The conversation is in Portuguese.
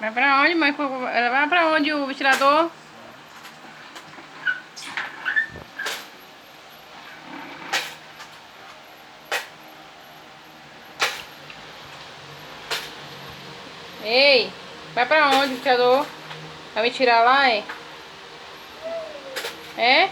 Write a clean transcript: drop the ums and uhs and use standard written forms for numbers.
Vai pra onde, mãe? Vai pra onde o ventilador? Ei, vai pra onde o ventilador? Vai me tirar lá, é? É?